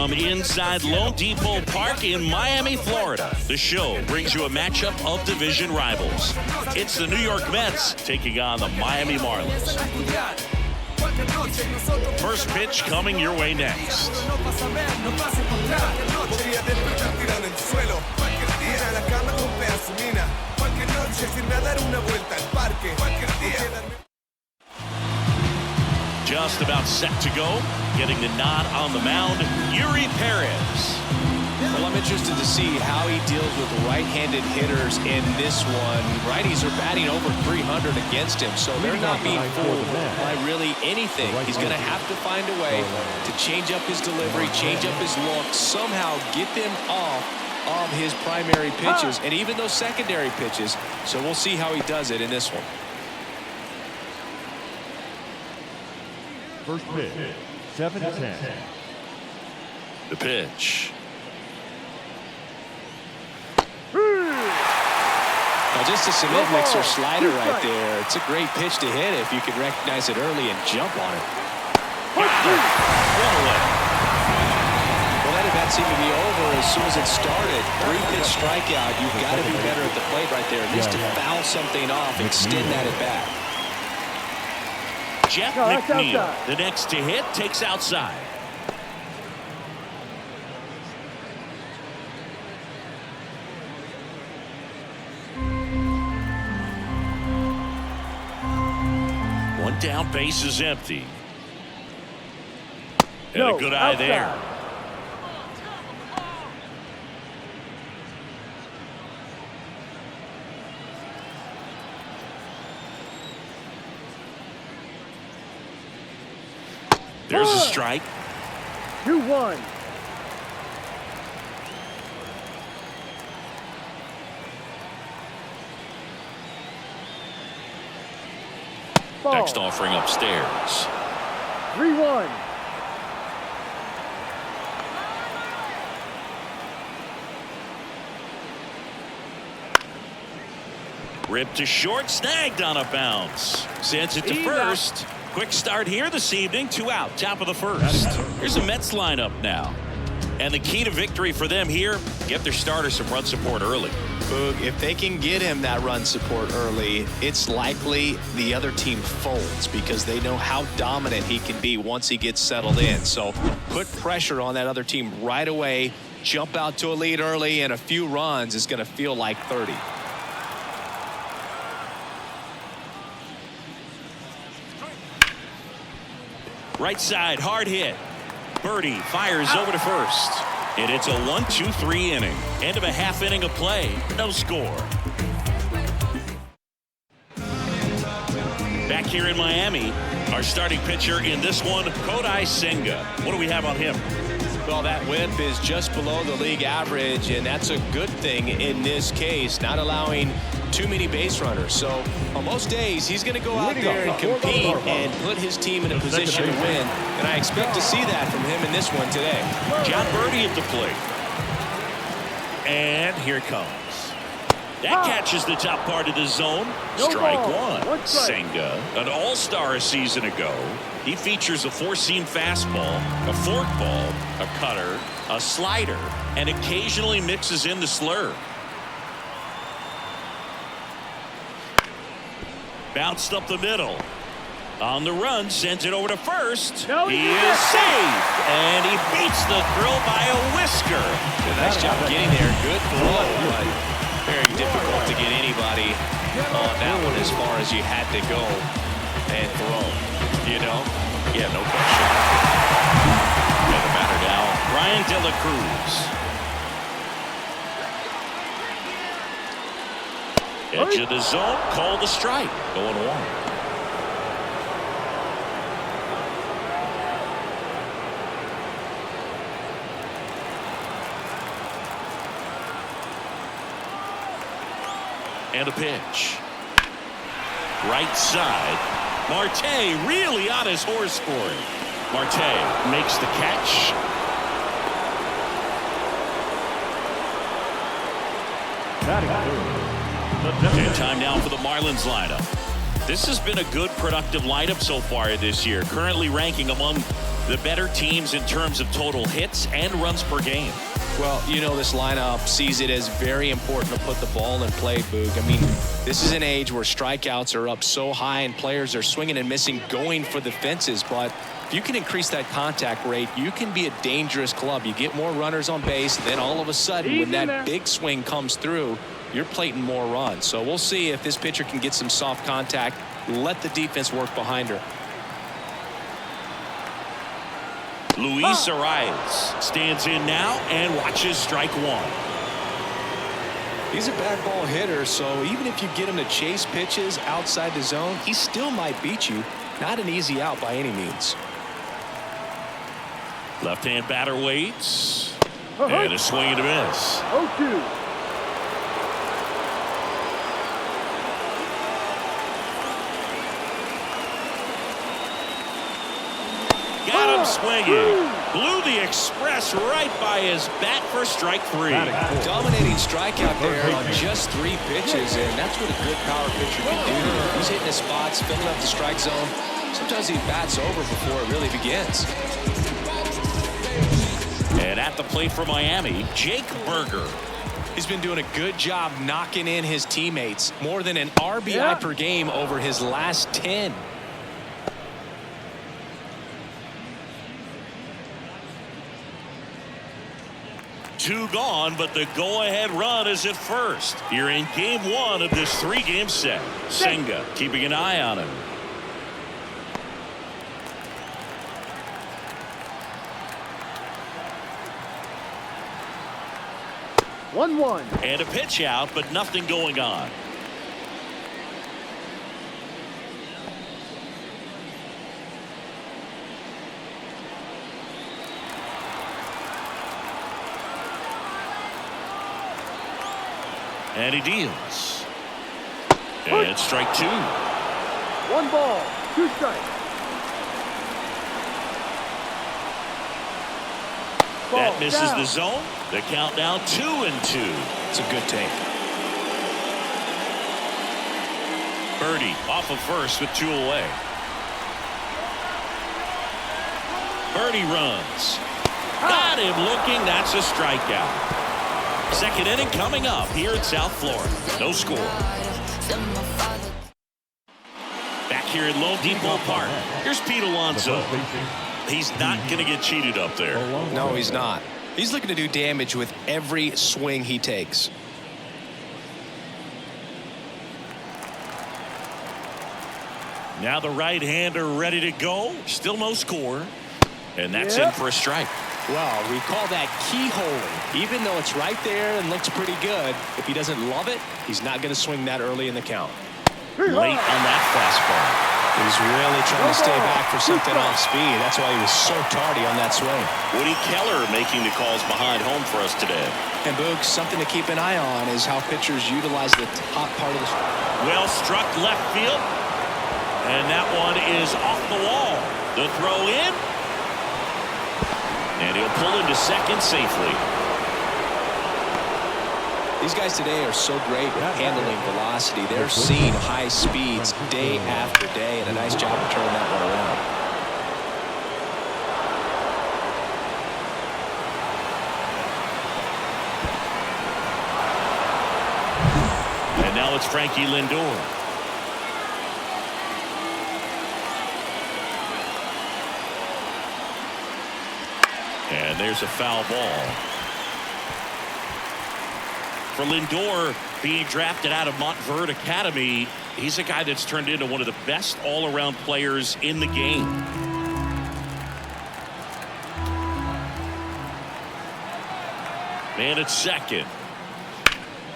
From inside Lone Depot Park in Miami, Florida, the show brings you a matchup of division rivals. It's the New York Mets taking on the Miami Marlins. First pitch coming your way next. Just about set to go. Getting the nod on the mound, Yuri Perez. Well, I'm interested to see how he deals with right-handed hitters in this one. Righties are batting over 300 against him, so they're not being fooled by really anything. He's going to have to find a way to change up his delivery, change up his look, somehow get them off of his primary pitches and even those secondary pitches. So we'll see how he does it in this one. First pitch, 7-10. The pitch. Now just a cement mixer slider right there. It's a great pitch to hit if you can recognize it early and jump on it. Well, that at bat seemed to be over as soon as it started. 3-pitch strikeout. You've got to be better at the plate right there. At least to foul something off, extend that at bat. Jeff McNeil, the next to hit, takes outside. One down, base is empty. And a good eye there. There's a strike. 2-1. Next offering upstairs. 3-1. Ripped to short, snagged on a bounce. Sends it to first. Quick start here this evening, 2 out, top of the first. Here's the Mets lineup now. And the key to victory for them here, get their starter some run support early. Boog, if they can get him that run support early, it's likely the other team folds because they know how dominant he can be once he gets settled in. So put pressure on that other team right away, jump out to a lead early, and a few runs is going to feel like 30. Right side, hard hit. Birdie fires over to first. And it's a 1-2-3 inning. End of a half inning of play. No score. Back here in Miami, our starting pitcher in this one, Kodai Senga. What do we have on him? Well, that whip is just below the league average, and that's a good thing in this case, not allowing too many base runners. So on most days, he's going to go out there and compete and put his team in a position to win, and I expect to see that from him in this one today. John Birdie at the plate. And here it comes. That catches the top part of the zone. Strike one. Senga, an all-star a season ago. He features a four-seam fastball, a forkball, a cutter, a slider, and occasionally mixes in the slurve. Bounced up the middle. On the run, sends it over to first. He is safe, and he beats the throw by a whisker. Nice job getting there. Good throw, but very difficult to get anybody on that one as far as you had to go and throw. You know? Yeah, no question. And the batter now, Brian De La Cruz. Edge of the zone, called a strike. 0-1. And a pitch. Right side. Marte really on his horse for it. Marte makes the catch. And time now for the Marlins lineup. This has been a good, productive lineup so far this year. Currently ranking among the better teams in terms of total hits and runs per game. Well, you know, this lineup sees it as very important to put the ball in play, Boog. I mean, this is an age where strikeouts are up so high and players are swinging and missing, going for the fences. But if you can increase that contact rate, you can be a dangerous club. You get more runners on base, then all of a sudden, when that big swing comes through, you're plating more runs. So we'll see if this pitcher can get some soft contact, let the defense work behind her. Luis Arias stands in now and watches strike one. He's a bad ball hitter, so even if you get him to chase pitches outside the zone, he still might beat you. Not an easy out by any means. Left-hand batter waits. And a swing and a miss. 0-2. Got him swinging. Blew the express right by his bat for strike three. Dominating strikeout there on just 3 pitches, and that's what a good power pitcher can do. He's hitting his spots, filling up the strike zone. Sometimes he bats over before it really begins. And at the plate for Miami, Jake Berger. He's been doing a good job knocking in his teammates. More than an RBI per game over his last 10. Two gone, but the go-ahead run is at first. You're in game 1 of this 3-game set. Senga keeping an eye on him. One. And a pitch out, but nothing going on. And he deals. And strike 2. 1 ball, 2 strikes. That misses the zone. The count now 2-2. It's a good take. Birdie off of first with 2 away. Birdie runs. Got him looking. That's a strikeout. Second inning coming up here in South Florida. No score. Back here in Lone Depot Park. Here's Pete Alonso. He's not going to get cheated up there. No, he's not. He's looking to do damage with every swing he takes. Now the right-hander ready to go. Still no score. And that's in for a strike. Well, we call that keyholing. Even though it's right there and looks pretty good, if he doesn't love it, he's not going to swing that early in the count. Late on that fastball. He's really trying to stay back for something off speed. That's why he was so tardy on that swing. Woody Keller making the calls behind home for us today. And Boog, something to keep an eye on is how pitchers utilize the top part of the Well struck left field. And that one is off the wall. The throw in. And he'll pull into second safely. These guys today are so great with handling velocity. They're seeing high speeds day after day, and a nice job of turning that one around. And now it's Frankie Lindor. And there's a foul ball. For Lindor, being drafted out of Montverde Academy, he's a guy that's turned into one of the best all-around players in the game. Man at second.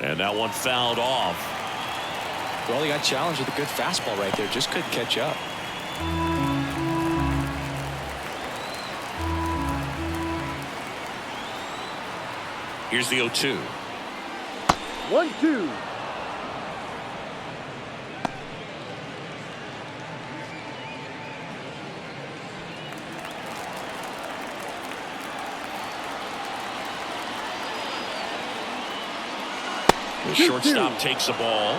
And that one fouled off. Well, he got challenged with a good fastball right there. Just couldn't catch up. Here's the 0-2. 1-2. The shortstop takes the ball.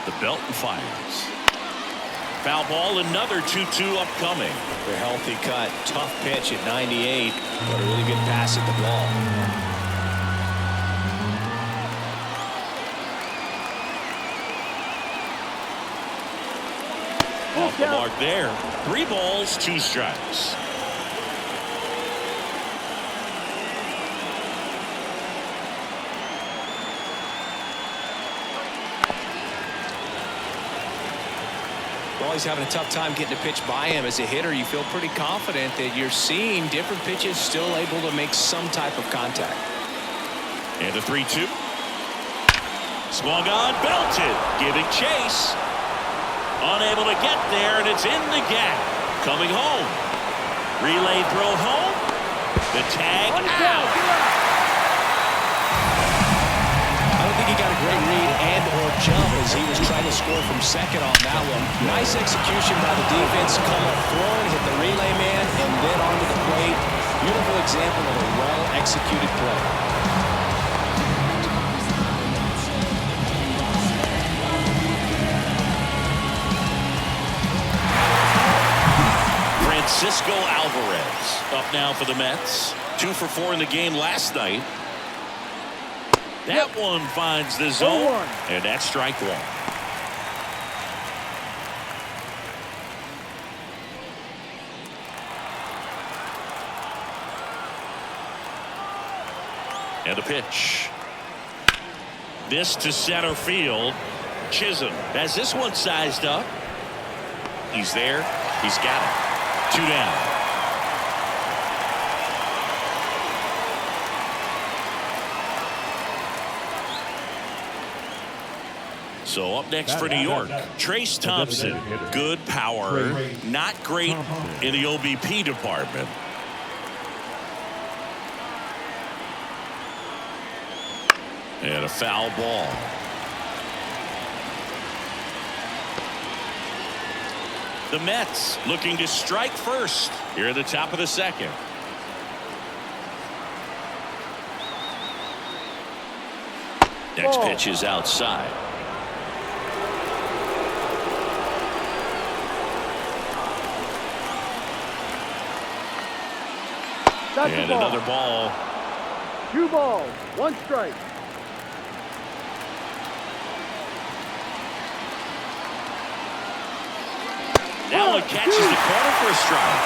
The belt and fires. Foul ball, another 2-2 upcoming. The healthy cut, tough pitch at 98, but a really good pass at the ball. Off the mark there. 3 balls, 2 strikes. Well, he's having a tough time getting a pitch by him. As a hitter, you feel pretty confident that you're seeing different pitches still able to make some type of contact. And a 3-2. Swung on, belted, giving chase. Unable to get there, and it's in the gap. Coming home. Relay throw home. The tag out. I don't think he got a great read and or jump as he was trying to score from second on that one. Nice execution by the defense. Come up throwing, hit the relay man, and then onto the plate. Beautiful example of a well-executed play. Francisco Alvarez up now for the Mets. 2 for 4 in the game last night. That one finds the zone, and that's strike 1. And a pitch. This to center field. Chisholm has this one sized up. He's there. He's got it. 2 down. So up next for New York, Trace Thompson. Good power, not great in the OBP department. And a foul ball. The Mets looking to strike first here at the top of the second. Next pitch is outside. And another ball. 2 balls, 1 strike. That one catches the corner for a strike.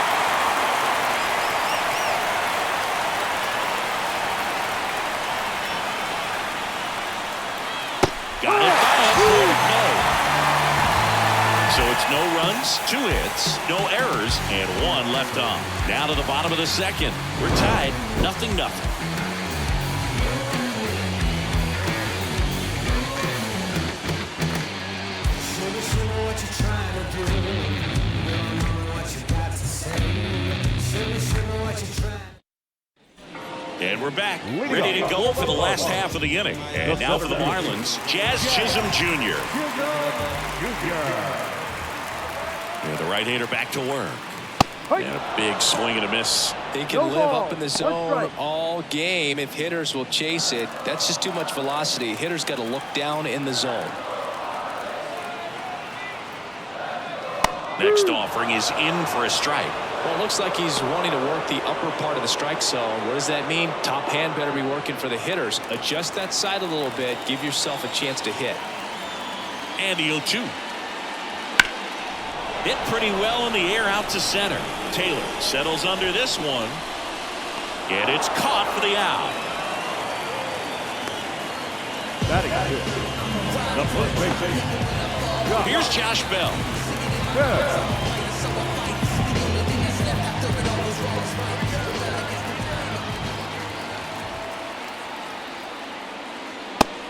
Got it back. So it's no runs, 2 hits, no errors, and 1 left on. Now to the bottom of the second. We're tied, 0-0. And we're back, ready to go for the last half of the inning. And now for the Marlins, Jazz Chisholm Jr. And the right-hander back to work. And a big swing and a miss. They can live up in the zone all game if hitters will chase it. That's just too much velocity. Hitters got to look down in the zone. Next offering is in for a strike. Well, it looks like he's wanting to work the upper part of the strike zone. What does that mean? Top hand better be working for the hitters. Adjust that side a little bit. Give yourself a chance to hit. And the 0-2. Hit pretty well in the air out to center. Taylor settles under this one. And it's caught for the out. Here's Josh Bell.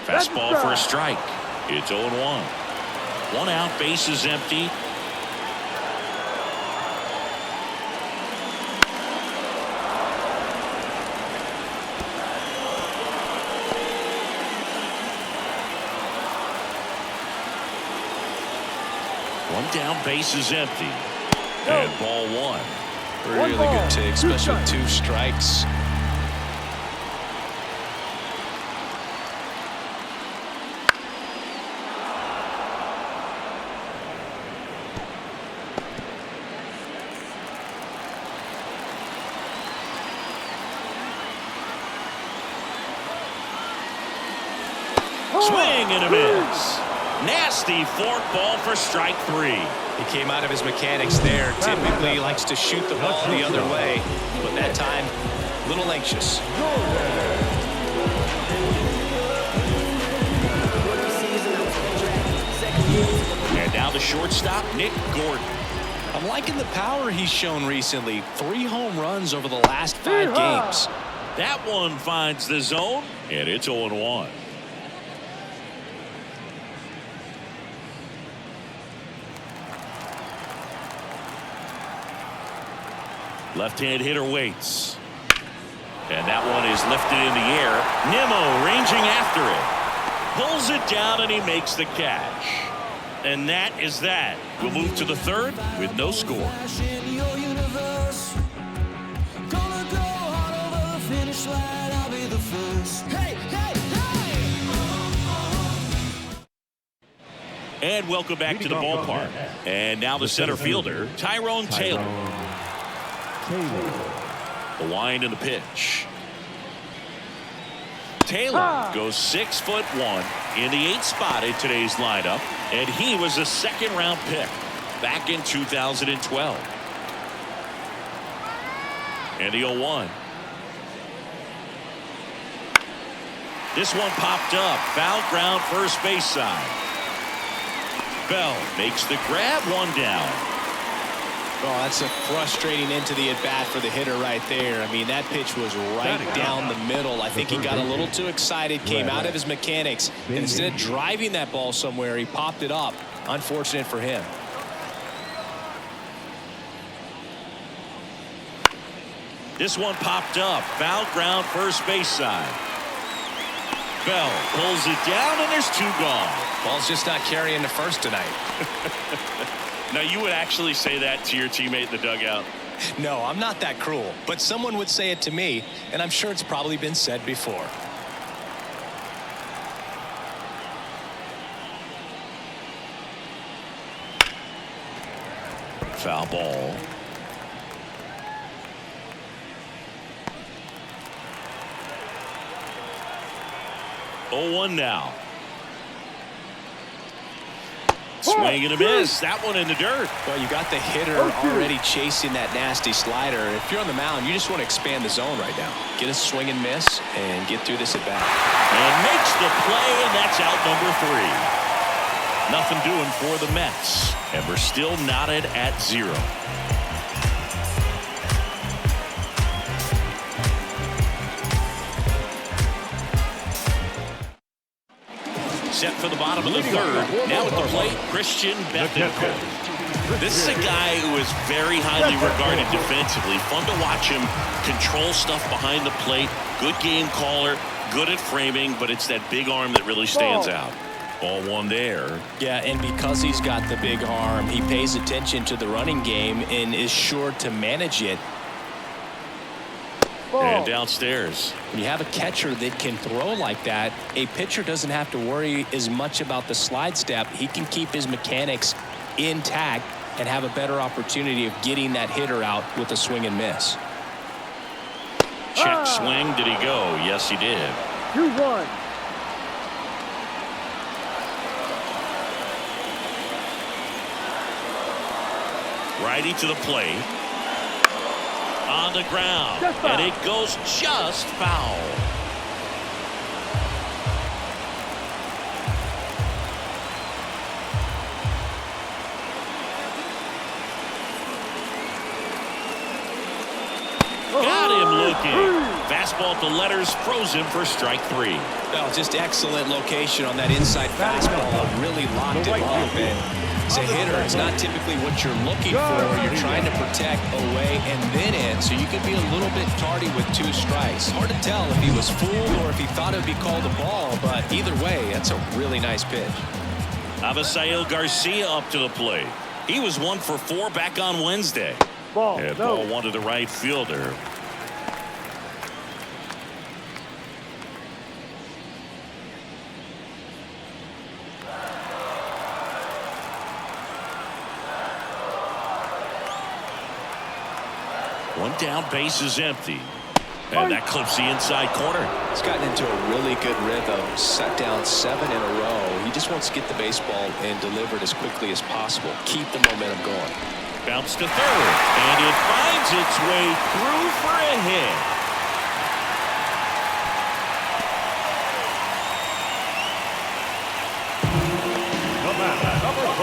Fastball for a strike. It's 0-1. 1 out, base is empty. One down, base is empty. And ball 1. Really good take, especially with 2 strikes. Swing and a miss. Nasty forkball for strike 3. He came out of his mechanics there. Typically likes to shoot the ball the other way, but that time, a little anxious. And now the shortstop, Nick Gordon. I'm liking the power he's shown recently. 3 home runs over the last 5 games. That one finds the zone, and it's 0-1. Left-hand hitter waits. And that one is lifted in the air. Nimmo ranging after it. Pulls it down, and he makes the catch. And that is that. We'll move to the 3rd with no score. And welcome back to the ballpark. And now the center fielder, Tyrone Taylor. The wind and the pitch. Taylor goes 6'1" in the 8th spot in today's lineup, and he was a 2nd-round pick back in 2012. And the 0-1. This one popped up. Foul ground, first base side. Bell makes the grab, 1 down. Oh, that's a frustrating end to the at-bat for the hitter right there. I mean, that pitch was right down the middle. I think he got a little too excited, came out of his mechanics, and instead of driving that ball somewhere, he popped it up. Unfortunate for him. This one popped up. Foul ground, first base side. Bell pulls it down, and there's 2 gone. Ball's just not carrying the first tonight. Now, you would actually say that to your teammate in the dugout? No, I'm not that cruel, but someone would say it to me, and I'm sure it's probably been said before. Foul ball. Oh, 1 now. Swing and a miss. That one in the dirt. Well, you got the hitter already chasing that nasty slider. If you're on the mound, you just want to expand the zone right now. Get a swing and miss and get through this at bat. And makes the play, and that's out number 3. Nothing doing for the Mets. And we're still knotted at 0. Set for the bottom of the 3rd. Now at the plate, Christian Bethencourt. This is a guy who is very highly regarded defensively. Fun to watch him control stuff behind the plate. Good game caller, good at framing, but it's that big arm that really stands out. Ball 1 there. Yeah, and because he's got the big arm, he pays attention to the running game and is sure to manage it. And downstairs. When you have a catcher that can throw like that, a pitcher doesn't have to worry as much about the slide step. He can keep his mechanics intact and have a better opportunity of getting that hitter out with a swing and miss. Check swing. Did he go? Yes, he did. 2-1. Righty to the plate. On the ground, and it goes just foul. Got him looking. Fastball to letters, frozen for strike 3. Oh, just excellent location on that inside fastball. Really locked him up. And as a hitter, it's not typically what you're looking for. You're trying to protect away and then in, so you can be a little bit tardy with 2 strikes. Hard to tell if he was fooled or if he thought it would be called a ball, but either way, that's a really nice pitch. Avisail Garcia up to the plate. He was 1 for 4 back on Wednesday. Ball 1 to the right fielder. One down, base is empty. And that clips the inside corner. He's gotten into a really good rhythm, set down 7 in a row. He just wants to get the baseball and deliver it as quickly as possible. Keep the momentum going. Bounce to third, and it finds its way through for a hit.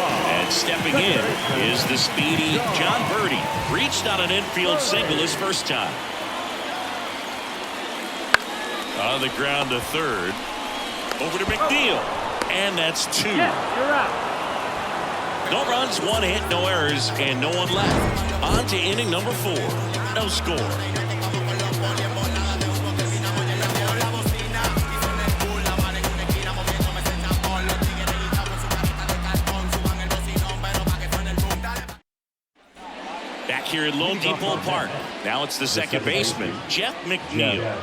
And stepping in is the speedy John Birdie. Reached on an infield single his first time. On the ground to third. Over to McNeil. And that's 2. Yes, you're out. No runs, 1 hit, no errors, and no one left. On to inning number 4. No score. Back here at Lone Depot Park. Now it's the second baseman, Jeff McNeil.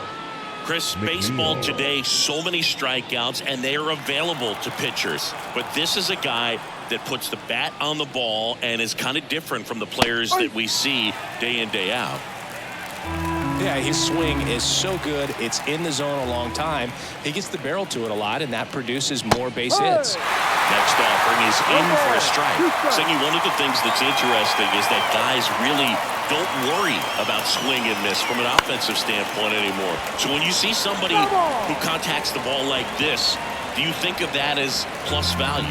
Chris, baseball today, so many strikeouts, and they are available to pitchers. But this is a guy that puts the bat on the ball and is kind of different from the players that we see day in, day out. Yeah, his swing is so good. It's in the zone a long time. He gets the barrel to it a lot, and that produces more base hits. Next offering is in for a strike. Singy, one of the things that's interesting is that guys really don't worry about swing and miss from an offensive standpoint anymore. So when you see somebody who contacts the ball like this, do you think of that as plus value?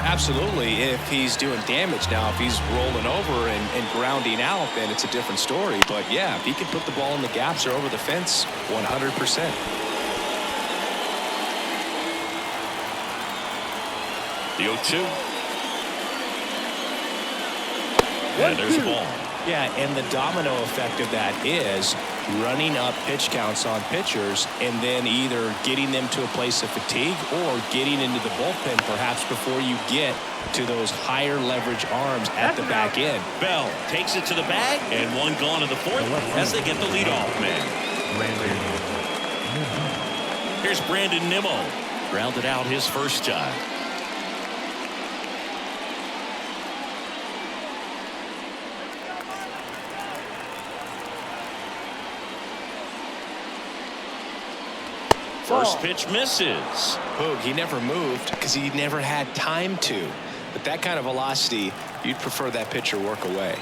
Absolutely. If he's doing damage now, if he's rolling over and grounding out, then it's a different story. But yeah, if he can put the ball in the gaps or over the fence, 100%. The 0-2. And there's a ball. Yeah, and the domino effect of that is running up pitch counts on pitchers and then either getting them to a place of fatigue or getting into the bullpen perhaps before you get to those higher leverage arms at the back end. Bell takes it to the bag, and 1 gone in the 4th as they get the leadoff man. Here's Brandon Nimmo. Grounded out his first time. First pitch misses. Boog, he never moved because he never had time to. But that kind of velocity, you'd prefer that pitcher work away.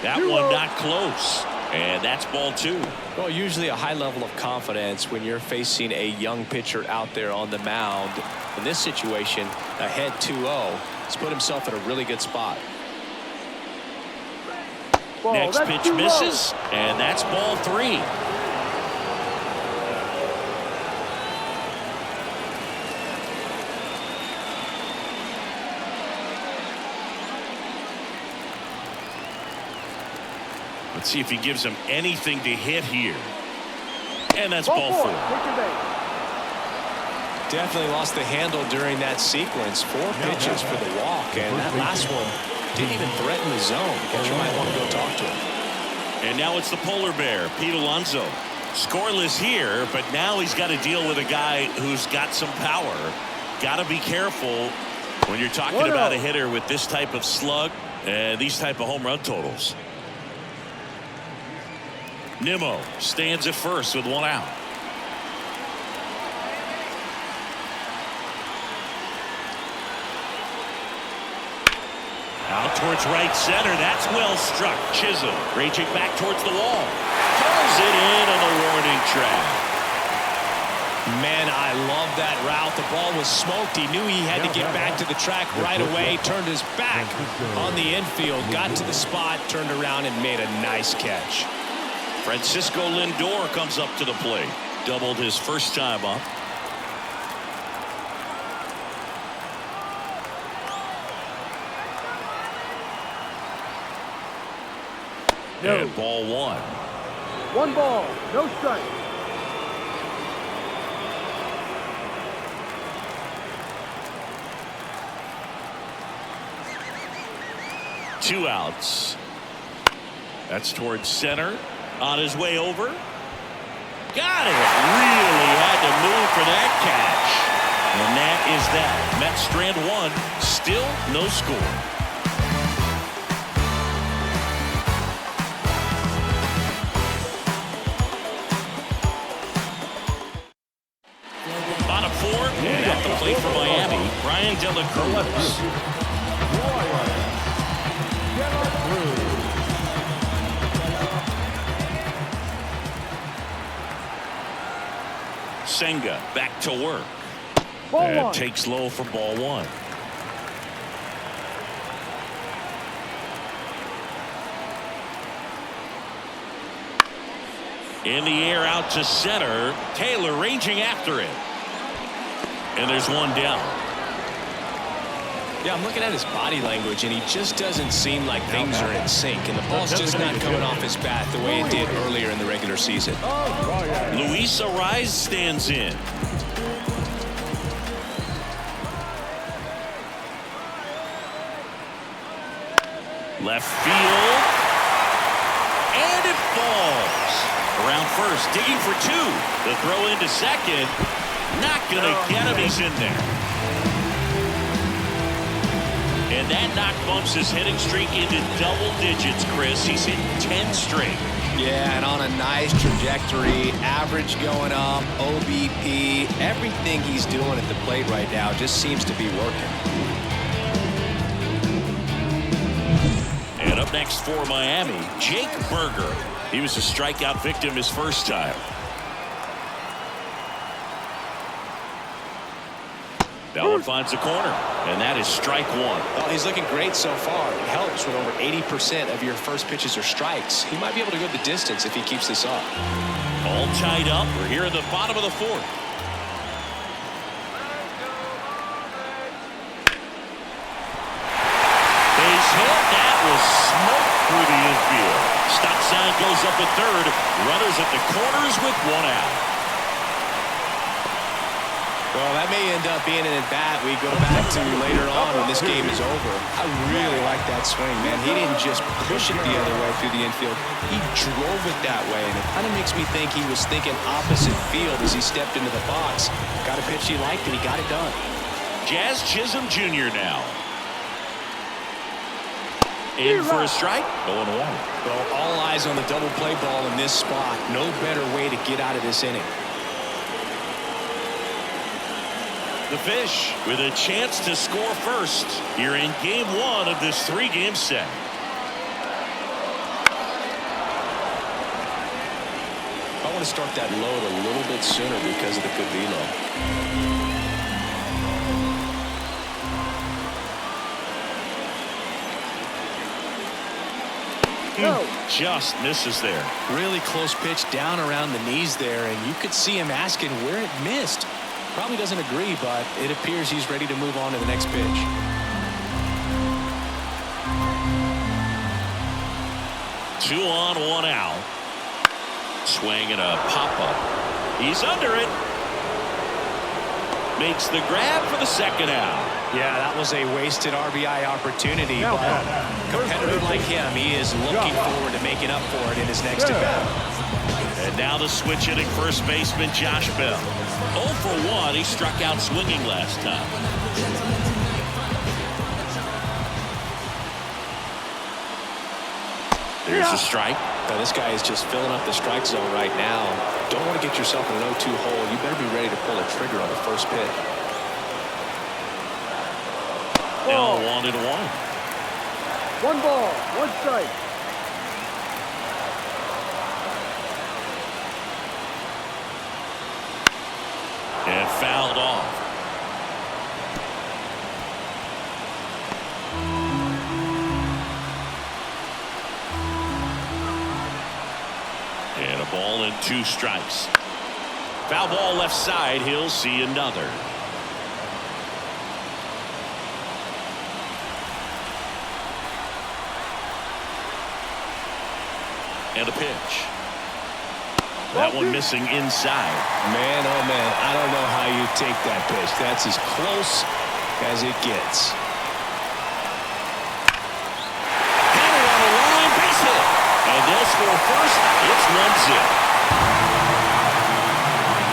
That one not close. And that's ball 2. Well, usually a high level of confidence when you're facing a young pitcher out there on the mound. In this situation, ahead 2-0, he's put himself in a really good spot. Next pitch misses, and that's ball 3. Let's see if he gives him anything to hit here. And that's ball 4. Definitely lost the handle during that sequence. 4 pitches for the walk, and that last one didn't even threaten the zone. Catcher might want to go talk to him. And now it's the polar bear, Pete Alonso. Scoreless here, but now he's got to deal with a guy who's got some power. Got to be careful when you're talking about a hitter with this type of slug and these type of home run totals. Nimmo stands at first with 1 out. Out towards right center. That's well struck. Chisholm reaching back towards the wall. Pulls it in on the warning track. Man, I love that route. The ball was smoked. He knew he had to get back to the track right away. Turned his back on the infield. Got to the spot. Turned around and made a nice catch. Francisco Lindor comes up to the plate. Doubled his first time up. And ball 1. 1 ball, no strike. Two outs. That's towards center. On his way over. Got it. Really had to move for that catch. And that is that. Mets strand 1. Still no score. Brian De La Cruz. Senga back to work. Ball one. Takes low for ball one. In the air out to center. Taylor ranging after it. And there's one down. Yeah, I'm looking at his body language, and he just doesn't seem like things are in sync, and the ball's just not coming off his bat the way it did earlier in the regular season. Luis Ariz stands in. Left field. And it falls. Around first, digging for two. The throw into second. Not going to get him. He's in there. And that knock bumps his hitting streak into double digits, Chris. He's hit 10 straight. Yeah, and on a nice trajectory, average going up, OBP, everything he's doing at the plate right now just seems to be working. And up next for Miami, Jake Berger. He was a strikeout victim his first time. That one finds a corner, and that is strike one. Well, he's looking great so far. It helps when over 80% of your first pitches are strikes. He might be able to go the distance if he keeps this up. All tied up. We're here in the bottom of the fourth. Base hit. That was smoke through the infield. Stop sign goes up at third. Runners at the corners with one out. Well, that may end up being an at-bat we go back to later on when this game is over. I really like that swing, man. He didn't just push it the other way through the infield. He drove it that way, and it kind of makes me think he was thinking opposite field as he stepped into the box. Got a pitch he liked, and he got it done. Jazz Chisholm Jr. now. In for a strike. 0-1. Well, all eyes on the double play ball in this spot. No better way to get out of this inning. The Fish with a chance to score first here in game one of this three-game set. I want to start that load a little bit sooner because of the good velo. Just misses there. Really close pitch down around the knees there, and you could see him asking where it missed. Probably doesn't agree, but it appears he's ready to move on to the next pitch. Two on, one out. Swing and a pop-up. He's under it. Makes the grab for the second out. Yeah, that was a wasted RBI opportunity, but a competitor like him, he is looking forward to making up for it in his next at-bat. And now the switch hitting first baseman Josh Bell. 0 for 1. He struck out swinging last time. There's a strike. Now, this guy is just filling up the strike zone right now. Don't want to get yourself in an 0-2 hole. You better be ready to pull a trigger on the first pitch. Now 1-1. 1 ball, 1 strike. And fouled off. And a ball and 2 strikes. Foul ball left side. He'll see another. And a pitch. That one missing inside. Man, oh man, I don't know how you take that pitch. That's as close as it gets. Hammer on the line, base hit. And they'll score first. It's 1-0.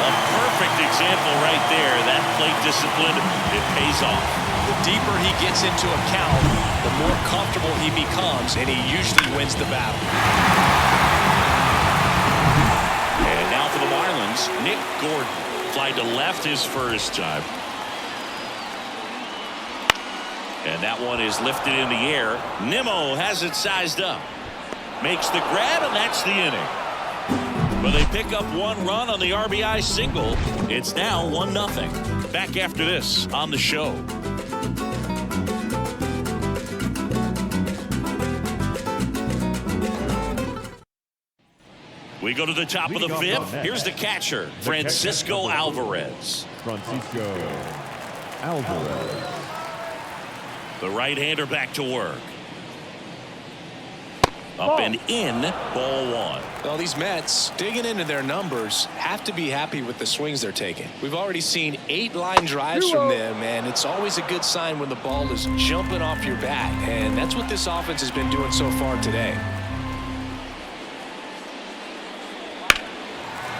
A perfect example right there. That plate discipline, it pays off. The deeper he gets into a count, the more comfortable he becomes, and he usually wins the battle. And now for the Marlins, Nick Gordon. Fly to left his first time. And that one is lifted in the air. Nimmo has it sized up. Makes the grab, and that's the inning. But they pick up one run on the RBI single. It's now 1-0. Back after this on the show. We go to the top of the fifth. Here's the catcher, Francisco Alvarez. The right-hander back to work. Up and in, ball one. Well, these Mets, digging into their numbers, have to be happy with the swings they're taking. We've already seen 8 line drives from them, and it's always a good sign when the ball is jumping off your bat, and that's what this offense has been doing so far today.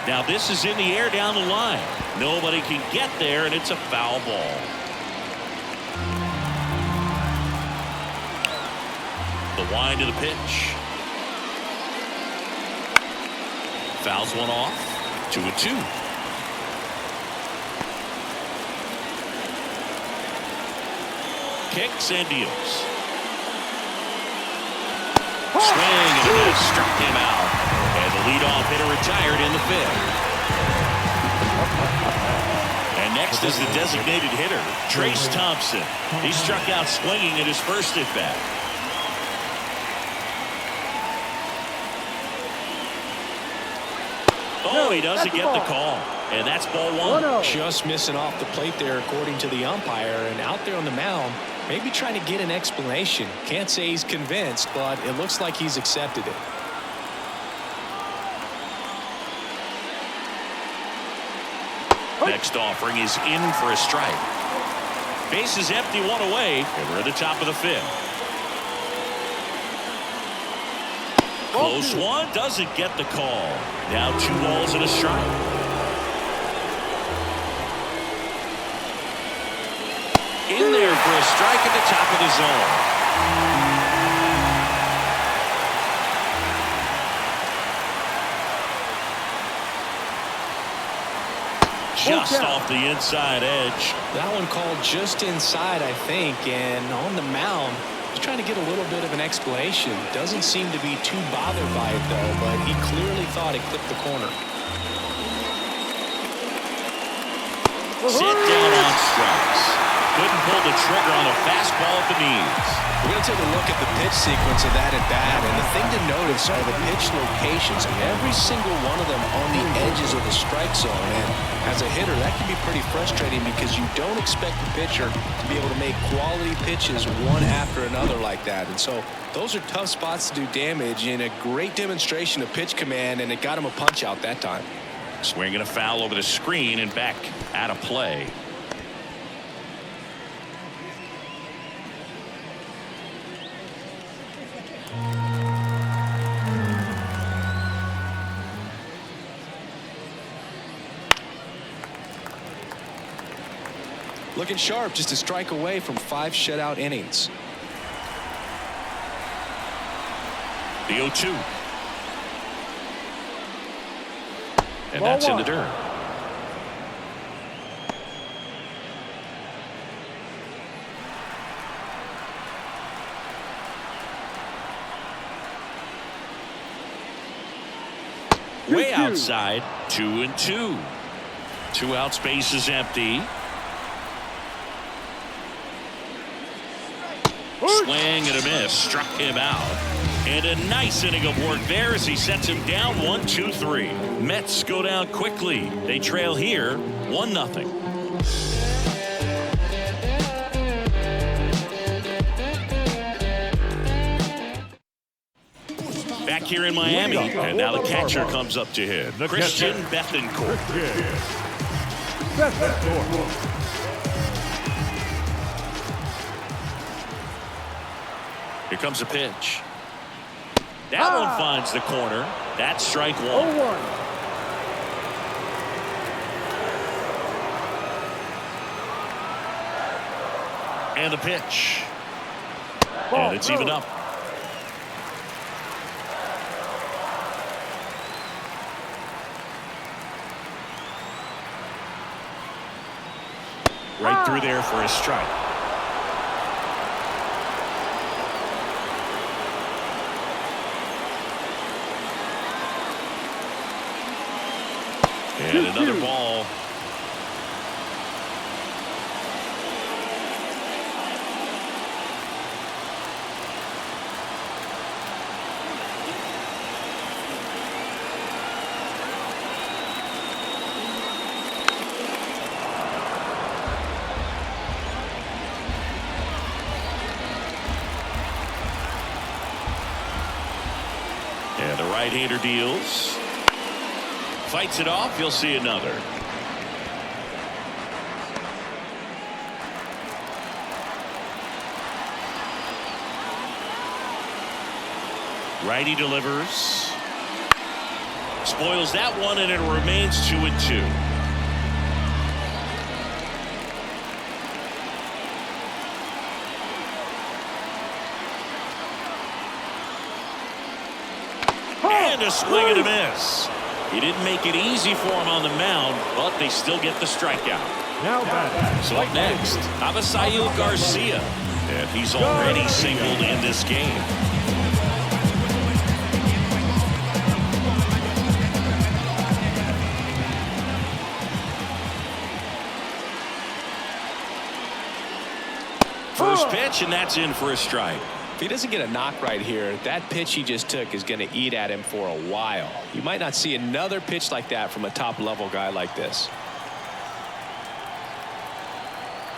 Now this is in the air down the line. Nobody can get there, and it's a foul ball. The wind of the pitch. Fouls one off. 2-2. Kicks and deals. Swing and a miss. Struck him out. And the leadoff hitter retired in the fifth. And next is the designated hitter, Trace Thompson. He struck out swinging at his first at bat. Oh, he doesn't get the call. And that's ball one. Just missing off the plate there, according to the umpire. And out there on the mound, maybe trying to get an explanation. Can't say he's convinced, but it looks like he's accepted it. Next offering is in for a strike. Base is empty, one away, and we're at the top of the fifth. Close one, doesn't get the call. Now 2 balls and a strike. In there for a strike at the top of the zone. Just off the inside edge. That one called just inside, I think, and on the mound, he's trying to get a little bit of an explanation. Doesn't seem to be too bothered by it, though, but he clearly thought it clipped the corner. Sit down on strikes. Couldn't pull the trigger on a fastball at the knees. We're going to take a look at the pitch sequence of that at bat, and the thing to notice are the pitch locations. Every single one of them on the edges of the strike zone, and as a hitter, that can be pretty frustrating because you don't expect the pitcher to be able to make quality pitches one after another like that. And so those are tough spots to do damage, and a great demonstration of pitch command, and it got him a punch out that time. Swinging a foul over the screen and back out of play. Looking sharp, just a strike away from 5 shutout innings. The 0-2. And that's in the dirt. Way outside, 2-2. 2 out, space is empty. Swing and a miss, struck him out. And a nice inning of work there as he sets him down 1-2-3. Mets go down quickly. They trail here 1-0. Back here in Miami, and now the catcher comes up to hit. Christian Bethancourt. Here comes a pitch. That one finds the corner. That's strike one. 0-1. And the pitch. And it's even up. Right through there for a strike. And another ball. And the right-hander deals. Fights it off. You'll see another. Righty delivers. Spoils that one, and it remains 2-2. And a swing and a miss. He didn't make it easy for him on the mound, but they still get the strikeout. Now batting. So up next, Avisail Garcia. And he's already singled in this game. First pitch, and that's in for a strike. If he doesn't get a knock right here, that pitch he just took is going to eat at him for a while. You might not see another pitch like that from a top-level guy like this.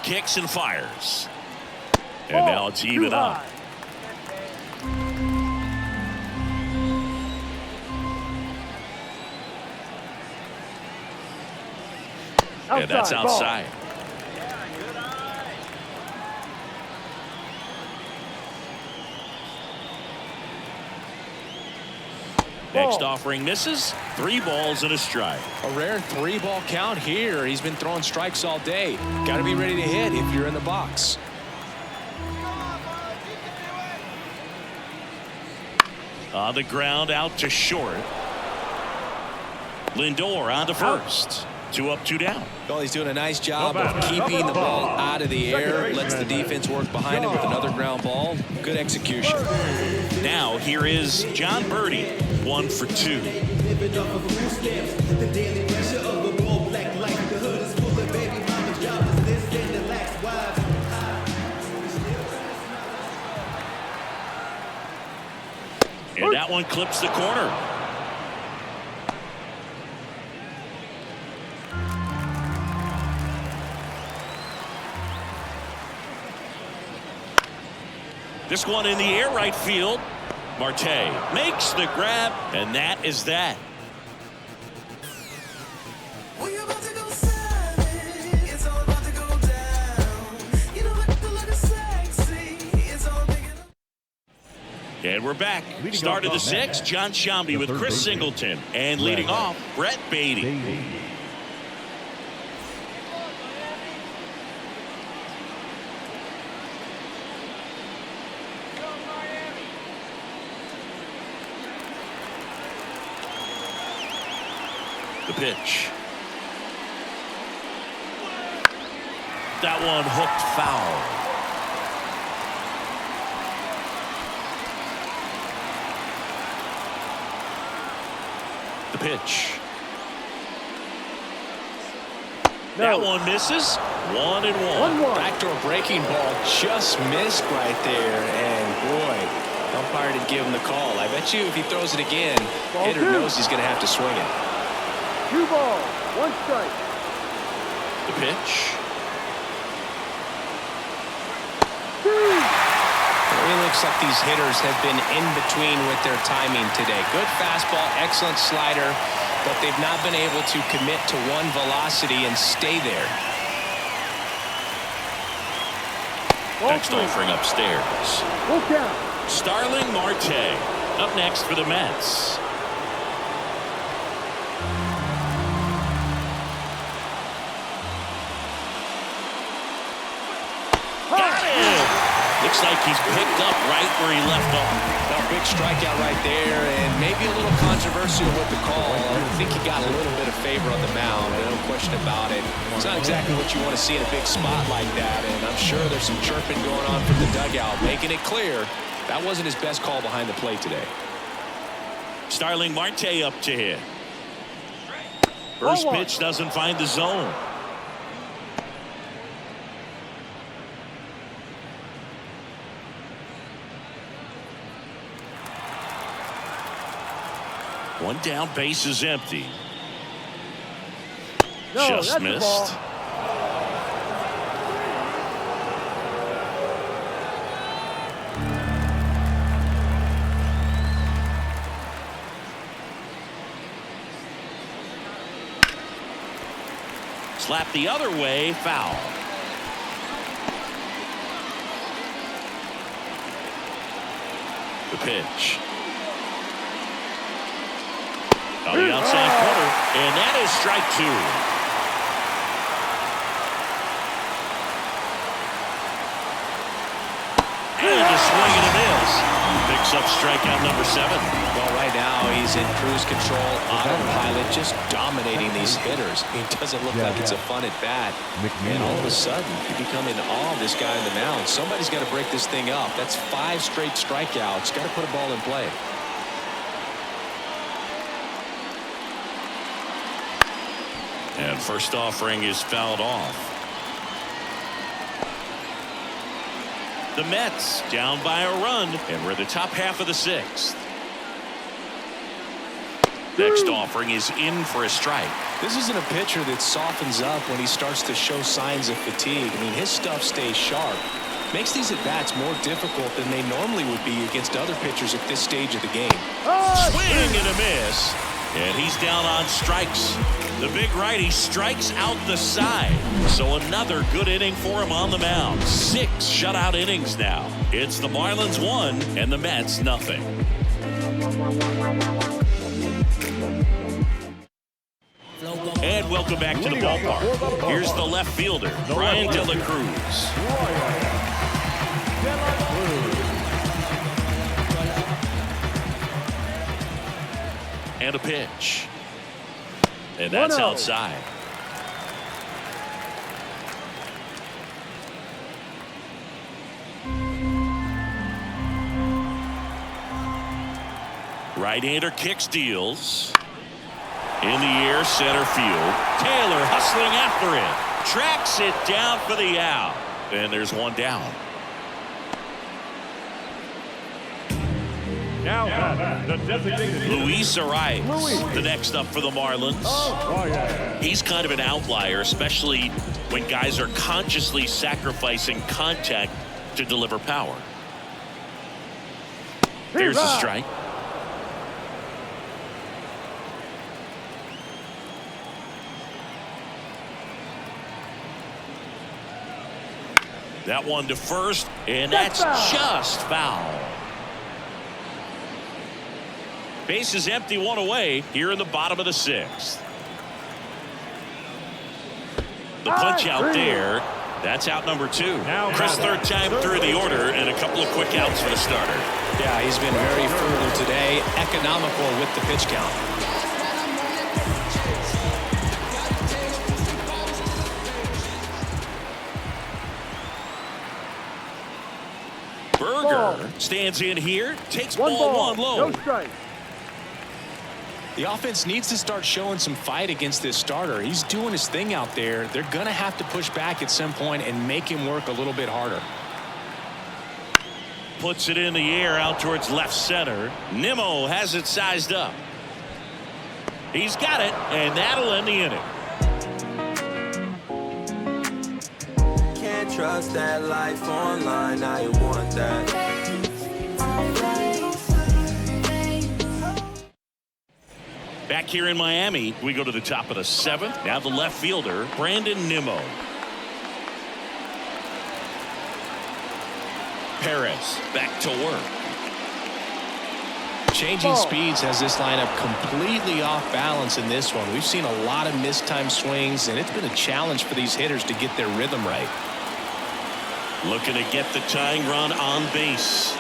Kicks and fires. And now it's even up. And that's outside. Next offering misses. 3 balls and a strike. A rare 3-ball count here. He's been throwing strikes all day. Got to be ready to hit if you're in the box. On the ground, out to short. Lindor on to first. 2 up, 2 down. Well, he's doing a nice job of keeping the ball out of the air. Lets the defense work behind him with another ground ball. Good execution. Now here is John Birdie. 1 for 2. And that one clips the corner. This one in the air, right field. Marte makes the grab, and that is that. And we're back. Start of the 6th, John Sciambi with Chris Singleton. And leading off, Brett Beatty. The pitch. That one hooked foul. The pitch. That one misses. 1-1. Backdoor breaking ball just missed right there. And boy, umpire didn't give him the call. I bet you if he throws it again, hitter knows he's going to have to swing it. 2 balls, 1 strike. The pitch. It looks like these hitters have been in between with their timing today. Good fastball, excellent slider, but they've not been able to commit to one velocity and stay there. Next offering upstairs. Full count. Starling Marte up next for the Mets. Looks like he's picked up right where he left off. A big strikeout right there, and maybe a little controversial with the call. I think he got a little bit of favor on the mound, no question about it. It's not exactly what you want to see in a big spot like that, and I'm sure there's some chirping going on from the dugout, making it clear that wasn't his best call behind the plate today. Starling Marte up to hit. First pitch doesn't find the zone. One down, base is empty. No, just missed. Slap the other way, foul. The pitch. On the outside corner, and that is strike two. And a swing and a miss. Picks up strikeout number 7. Well, right now he's in cruise control, autopilot, just dominating these hitters. It doesn't look like it's a fun at bat. And all of a sudden, you become in awe of this guy on the mound. Somebody's got to break this thing up. That's 5 straight strikeouts. Got to put a ball in play. And first offering is fouled off. The Mets down by a run, and we're in the top half of the 6th. Next offering is in for a strike. This isn't a pitcher that softens up when he starts to show signs of fatigue. I mean, his stuff stays sharp. Makes these at-bats more difficult than they normally would be against other pitchers at this stage of the game. Swing and a miss. And he's down on strikes. The big righty strikes out the side. So another good inning for him on the mound. 6 shutout innings now. It's the Marlins 1 and the Mets nothing. And welcome back to the ballpark. Here's the left fielder, Brian De La Cruz. And a pitch. And that's outside. Right-hander kicks, deals. In the air, center field. Taylor hustling after it. Tracks it down for the out. And there's one down. Now the designated Luis arrives. The next up for the Marlins. He's kind of an outlier, especially when guys are consciously sacrificing contact to deliver power. There's a strike. That one to first, and that's just foul. Base is empty, one away here in the bottom of the 6th. The punch out there. That's out number 2. Chris, third time through the order, and a couple of quick outs for the starter. Yeah, he's been very frugal today, economical with the pitch count. Berger stands in here, takes ball 1 low. No strike. The offense needs to start showing some fight against this starter. He's doing his thing out there. They're going to have to push back at some point and make him work a little bit harder. Puts it in the air out towards left center. Nimmo has it sized up. He's got it, and that'll end the inning. Can't trust that life online. Now you want that. Back here in Miami, we go to the top of the 7th. Now the left fielder, Brandon Nimmo. Perez back to work. Changing speeds has this lineup completely off balance in this one. We've seen a lot of mistimed swings, and it's been a challenge for these hitters to get their rhythm right. Looking to get the tying run on base.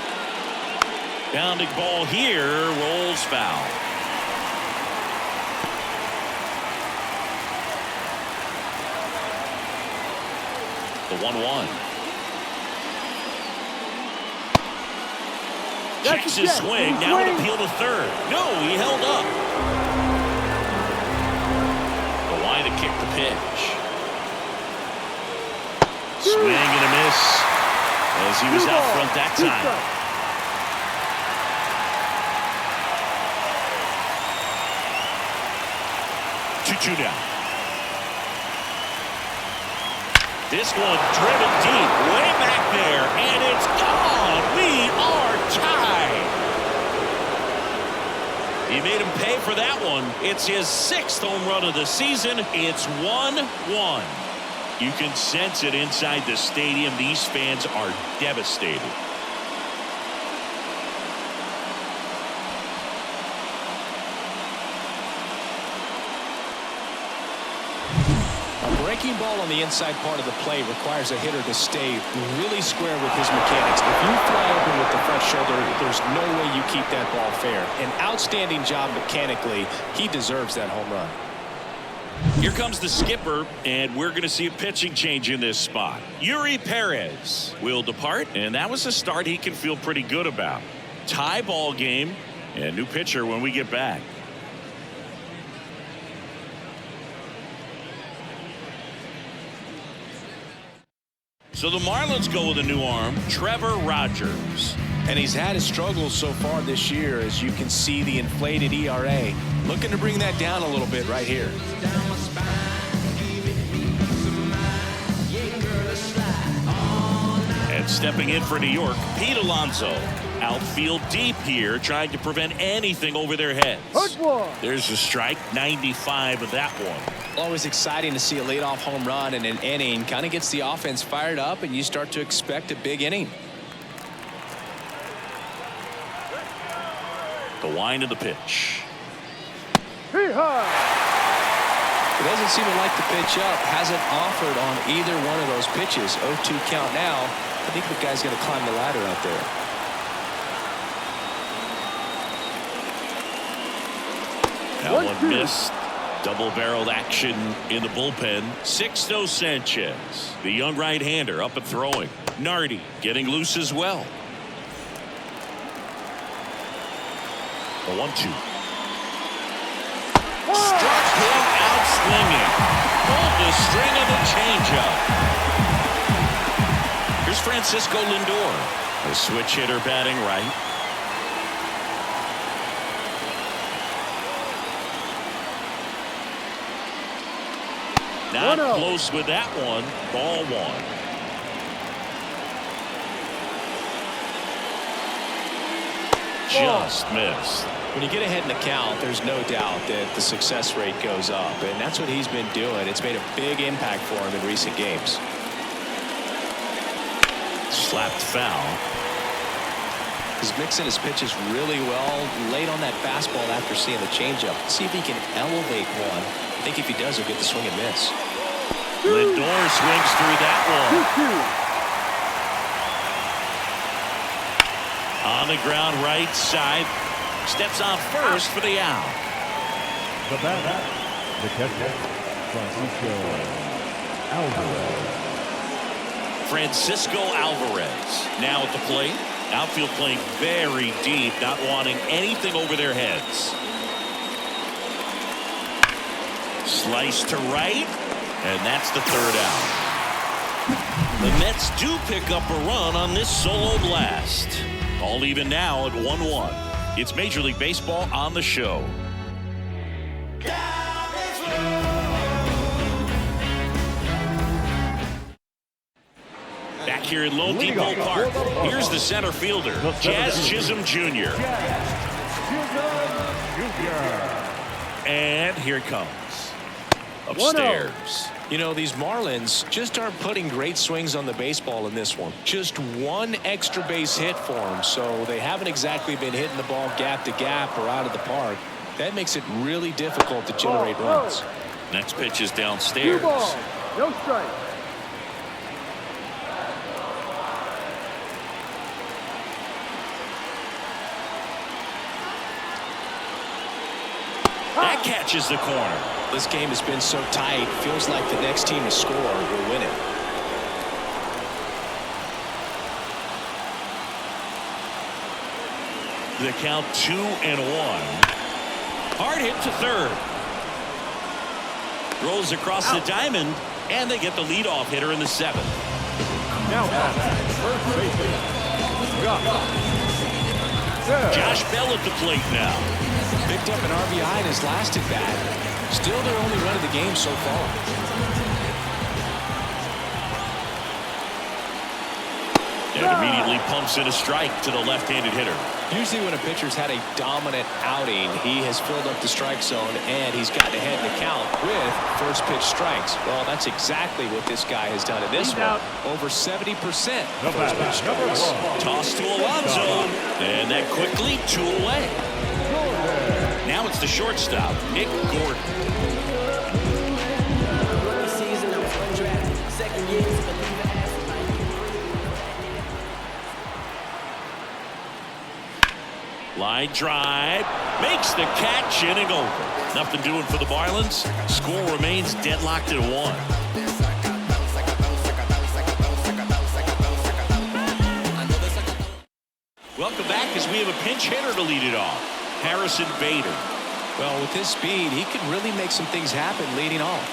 Bounding ball here, rolls foul. The 1-1. Checks his swing. Now an appeal to third. No, he held up. pitch. Swing and a miss as he was out front that time. 2-2 now. This one driven deep, way back there, and it's gone. We are tied. He made him pay for that one. It's his 6th home run of the season. It's 1-1. You can sense it inside the stadium. These fans are devastated. Breaking ball on the inside part of the plate requires a hitter to stay really square with his mechanics. If you fly open with the front shoulder, there's no way you keep that ball fair. An outstanding job mechanically. He deserves that home run. Here comes the skipper, and we're going to see a pitching change in this spot. Yuri Perez will depart, and that was a start he can feel pretty good about. Tie ball game, and new pitcher when we get back. So the Marlins go with a new arm, Trevor Rogers. And he's had his struggles so far this year, as you can see the inflated ERA. Looking to bring that down a little bit right here. And stepping in for New York, Pete Alonso. Outfield deep here, trying to prevent anything over their heads. There's a strike, 95 of that one. Always exciting to see a leadoff home run in an inning. Kind of gets the offense fired up, and you start to expect a big inning. The wind of the pitch. He doesn't seem to like the pitch up. Hasn't offered on either one of those pitches. 0-2 count now. I think the guy's going to climb the ladder out there. That one missed. Double-barreled action in the bullpen. Sixto Sanchez, the young right-hander, up and throwing. Nardi getting loose as well. The 1-2. Struck him out swinging. Pulled the string of the changeup. Here's Francisco Lindor, a switch hitter batting right. Not close with that one. Ball one. Just missed. When you get ahead in the count, there's no doubt that the success rate goes up, and that's what he's been doing. It's made a big impact for him in recent games. Slapped foul. He's mixing his pitches really well. Late on that fastball after seeing the changeup. See if he can elevate one. I think if he does, he'll get the swing and miss. Lindor swings through that one. On the ground right side. Steps on first for the out. The batter, the catcher, Francisco Alvarez now at the plate. Outfield playing very deep, not wanting anything over their heads. Slice to right, and that's the third out. The Mets do pick up a run on this solo blast. All even now at 1-1. It's Major League Baseball on the show. Back here in Lone Depot Park, here's the center fielder, Jazz Chisholm Jr. And here it comes. Upstairs. You know, these Marlins just aren't putting great swings on the baseball in this one. Just one extra base hit for them, so they haven't exactly been hitting the ball gap to gap or out of the park. That makes it really difficult to generate runs. Next pitch is downstairs. 2 balls, no strike. That catches the corner. This game has been so tight, feels like the next team to score will win it. The count 2-1. Hard hit to third. Rolls across the diamond, and they get the leadoff hitter in the 7th. Now first baseman, Josh Bell at the plate now. Picked up an RBI in his last at bat. Still their only run of the game so far. And immediately pumps in a strike to the left-handed hitter. Usually when a pitcher's had a dominant outing, he has filled up the strike zone and he's gotten ahead in the count with first pitch strikes. Well, that's exactly what this guy has done in this one. Over 70% first pitch strikes. Toss to Alonso, and that quickly 2 away. Now it's the shortstop, Nick Gordon. Line drive, makes the catch, inning over. Nothing doing for the Marlins. Score remains deadlocked at 1. Welcome back as we have a pinch hitter to lead it off. Harrison Bader. Well, with his speed, he can really make some things happen leading off.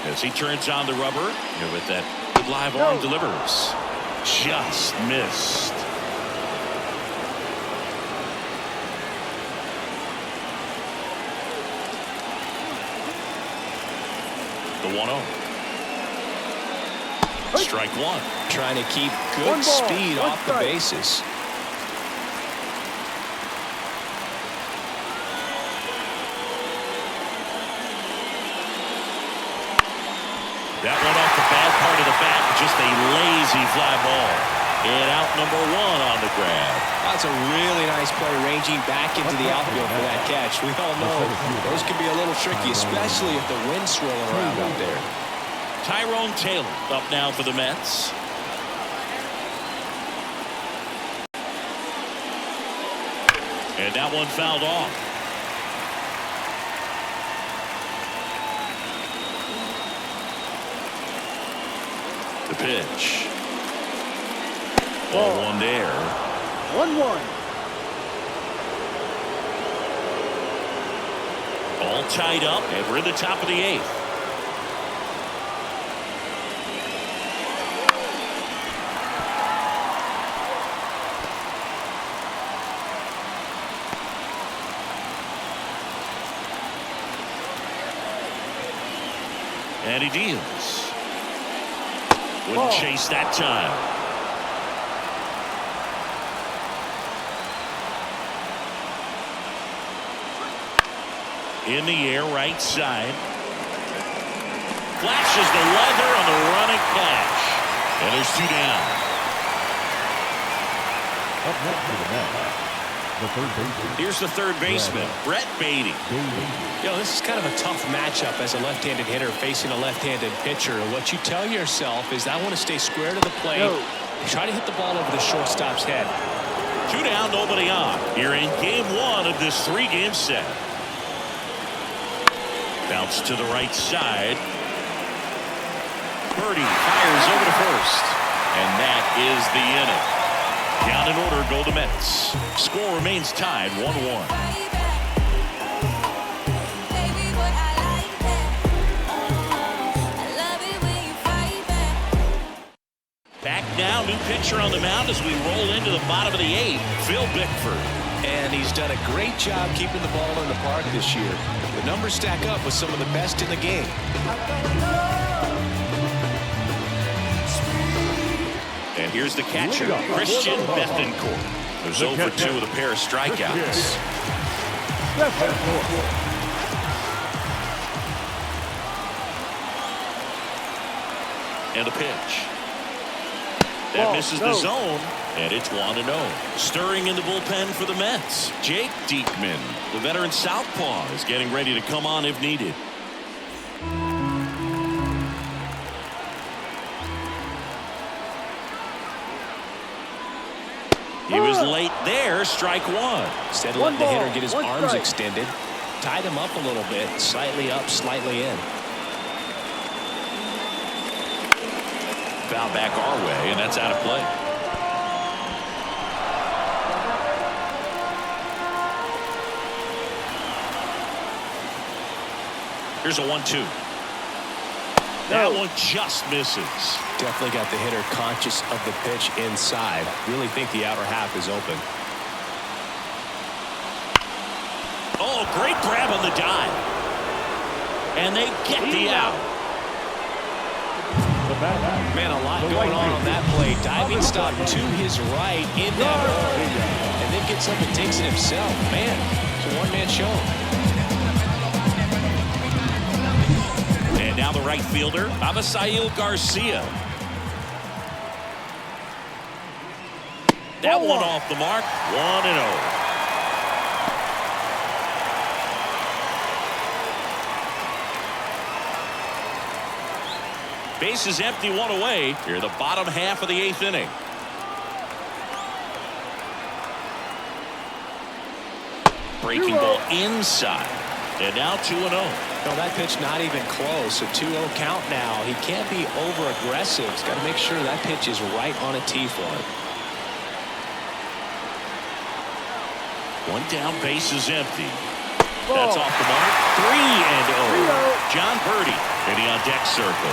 As he turns on the rubber, and with that good live arm delivers. Just missed. The 1-0. Strike 1. Trying to keep good speed off the bases. That went off the bad part of the bat. Just a lazy fly ball. And out number 1 on the grab. That's a really nice play, ranging back into the outfield for that catch. We all know those can be a little tricky, especially if the wind's swirling around out there. Tyrone Taylor up now for the Mets. And that one fouled off. The pitch. Ball 1 there. 1-1. All tied up, and we're in the top of the 8th. And he deals. Wouldn't chase that time. In the air, right side. Flashes the leather on the running catch. And there's 2 down. Up next to the bat, the third baseman. Here's the third baseman, Brett Beatty. You know, this is kind of a tough matchup as a left-handed hitter facing a left-handed pitcher. What you tell yourself is, I want to stay square to the plate. Try to hit the ball over the shortstop's head. 2 down, nobody on. Here in game 1 of this 3-game set. Bounce to the right side. Birdie fires over to first. And that is the inning. Down in order go the Mets. Score remains tied 1-1. Back now, new pitcher on the mound as we roll into the bottom of the 8th, Phil Bickford. And he's done a great job keeping the ball in the park this year. The numbers stack up with some of the best in the game. And here's the catcher, Christian Bethencourt, who's over 2 with a pair of strikeouts. And a pitch. That misses the zone, and it's 1-0. Stirring in the bullpen for the Mets, Jake Diekman. The veteran southpaw is getting ready to come on if needed. He was late there, strike 1. Instead of letting the hitter get his arms extended, tied him up a little bit, slightly up, slightly in. Foul back our way, and that's out of play. Here's a 1-2. That one just misses. Definitely got the hitter conscious of the pitch inside. Really think the outer half is open. Oh, great grab on the dive. And they get the out. Man, a lot going on that play. Diving stop to his right in that hole. And then gets up and takes it himself. Man, it's a one-man show. And now the right fielder, Avisail Garcia. That one off the mark. 1-0. Bases empty, one away. Here, the bottom half of the 8th inning. Breaking ball inside. And now 2-0. No, that pitch not even close. A 2-0 count now. He can't be over-aggressive. He's got to make sure that pitch is right on a tee for him. One down, bases empty. That's off the mark. 3-0. John Birdie hitting on deck circle.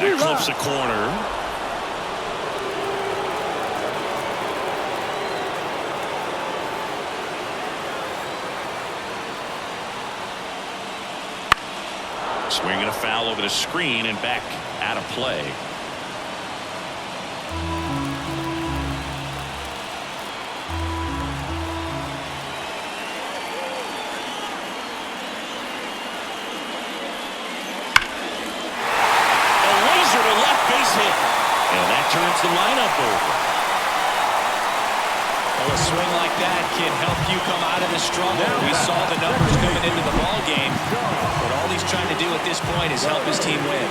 That clips a corner. Swinging a foul over the screen and back out of play. And that turns the lineup over. Well, a swing like that can help you come out of the struggle. We saw the numbers coming into the ball game, but all he's trying to do at this point is help his team win.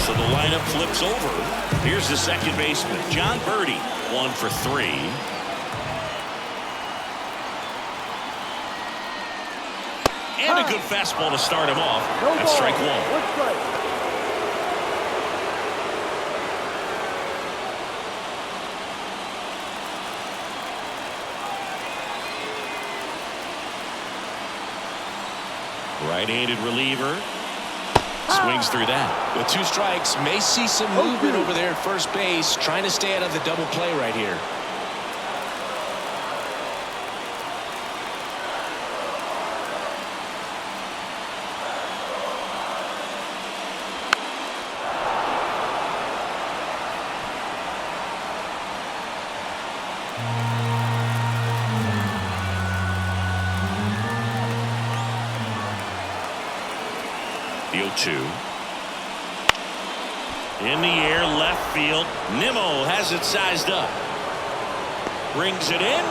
So the lineup flips over. Here's the second baseman, John Birdie, 1 for 3. And a good fastball to start him off. That's strike 1. Right-handed reliever. Swings through that. With 2 strikes, may see some movement over there at first base, trying to stay out of the double play right here. The 0-2. In the air, left field. Nimmo has it sized up. Brings it in.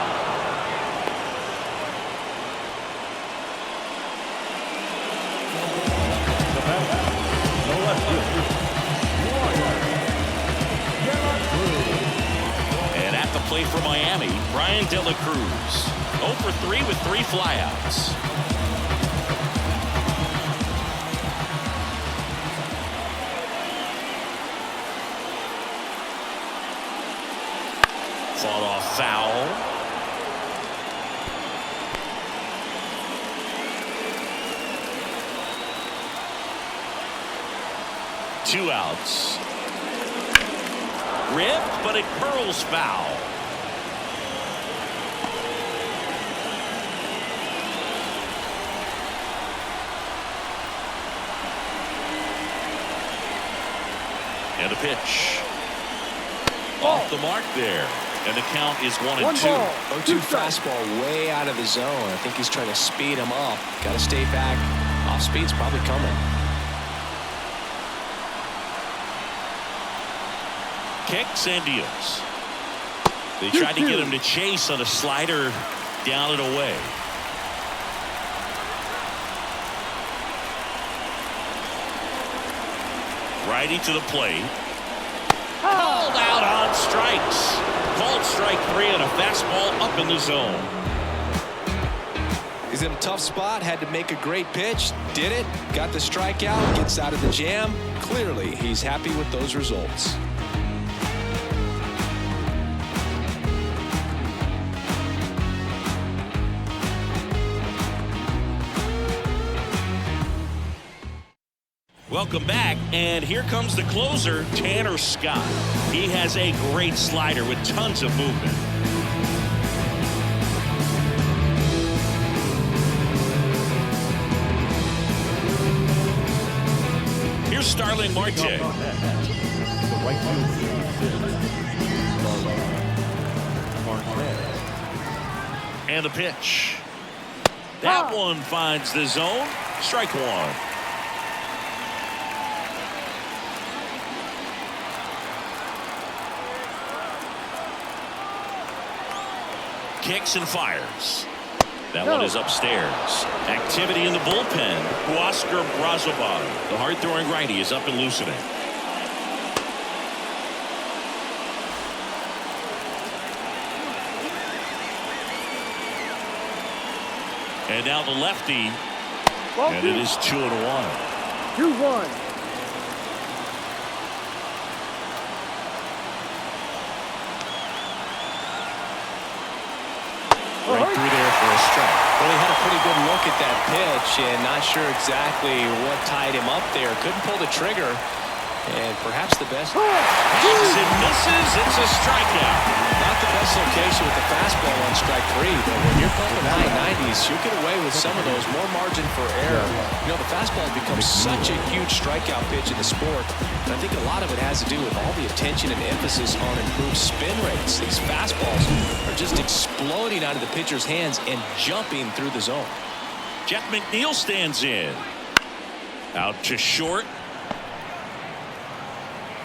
And at the plate for Miami, Brian De La Cruz. 0 for 3 with 3 flyouts. Fought off foul. Two outs. Ripped, but it curls foul. And a pitch. Off the mark there. And the count is 1-2. 0-2 fastball way out of the zone. I think he's trying to speed him up. Got to stay back. Off speed's probably coming. Kicks and deals. They tried to get him to chase on a slider down and away. Righty to the plate. Called out on strikes. Called strike 3 on a fastball up in the zone. He's in a tough spot, had to make a great pitch, did it, got the strikeout, gets out of the jam. Clearly, he's happy with those results. Welcome back, and here comes the closer, Tanner Scott. He has a great slider with tons of movement. Here's Starling Marte. The right field. And the pitch. That one finds the zone. Strike one. Kicks and fires. That one is upstairs. Activity in the bullpen. Huascar Brazoban, the hard-throwing righty, is up and loosening. And now the lefty. And it is 2-1. 2-1. Right through there for a strike. Well, he had a pretty good look at that pitch and not sure exactly what tied him up there. Couldn't pull the trigger. And perhaps the best. As it misses, it's a strikeout. Not the best location with the fastball on strike three, but when you're pumping high 90s, you'll get away with some of those. More margin for error. You know, the fastball has become such a huge strikeout pitch in the sport. And I think a lot of it has to do with all the attention and emphasis on improved spin rates. These fastballs are just exploding out of the pitcher's hands and jumping through the zone. Jeff McNeil stands in. Out to short.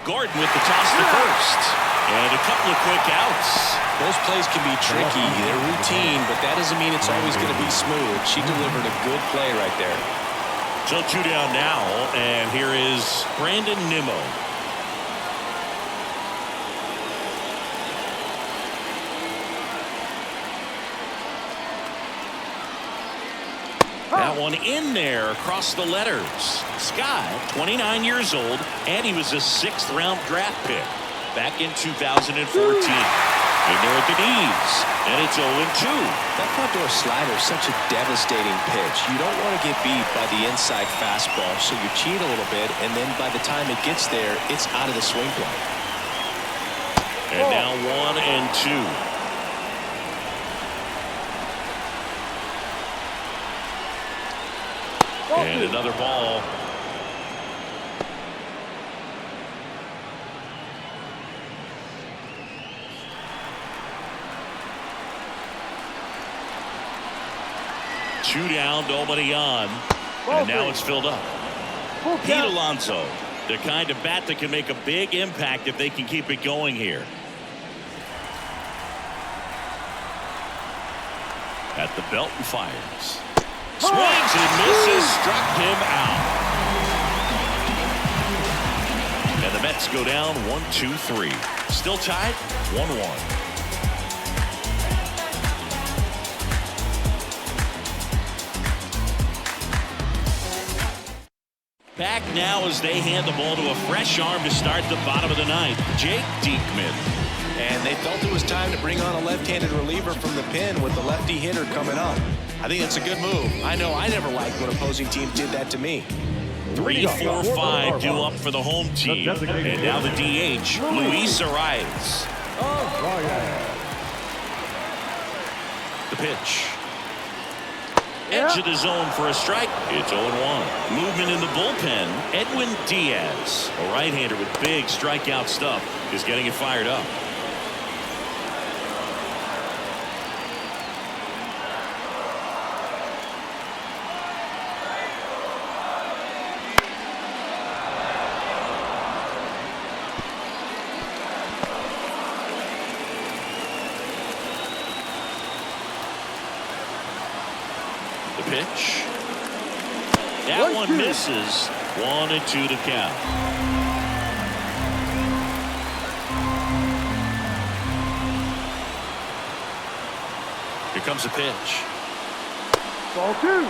Gordon with the toss to first. And a couple of quick outs. Those plays can be tricky. They're routine, but that doesn't mean it's always going to be smooth. She delivered a good play right there. So 2 down now, and here is Brandon Nimmo. That one in there across the letters. Scott, 29 years old, and he was a 6th-round draft pick back in 2014. In there at the knees, and it's 0-2. That front door slider is such a devastating pitch. You don't want to get beat by the inside fastball, so you cheat a little bit, and then by the time it gets there, it's out of the swing plane. And now 1-2. And another ball. Two down, nobody on. And now it's filled up. Pete Alonso, the kind of bat that can make a big impact if they can keep it going here. At the belt and fires. Swings and misses, struck him out. And the Mets go down 1-2-3. Still tied 1-1. Back now as they hand the ball to a fresh arm to start the bottom of the ninth, Jake Diekman. And they felt it was time to bring on a left-handed reliever from the pen with the lefty hitter coming up. I think that's a good move. I know I never liked when opposing teams did that to me. 3, 4, 5 due up for the home team. And now the DH, Luis Arias. The pitch. Edge of the zone for a strike. It's 0-1. Movement in the bullpen. Edwin Diaz, a right-hander with big strikeout stuff, is getting it fired up. Pitch. That one misses. 1-2 to count. Here comes a pitch. Ball 2.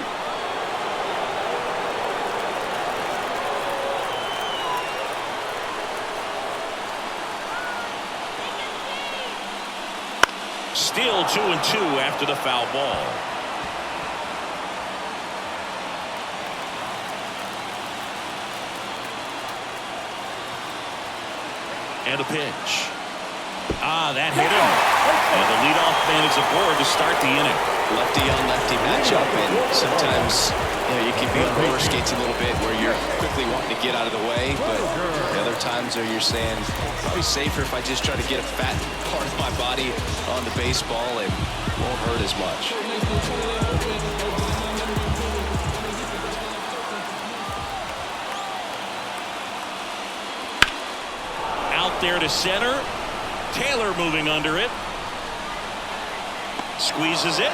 Still 2-2 after the foul ball. And a pitch. That hit him. And the leadoff man is aboard to start the inning. Lefty on lefty matchup, and sometimes you can be on roller skates a little bit where you're quickly wanting to get out of the way, but the other times where you're saying probably safer if I just try to get a fat part of my body on the baseball and won't hurt as much. Out there to center. Taylor moving under it. Squeezes it.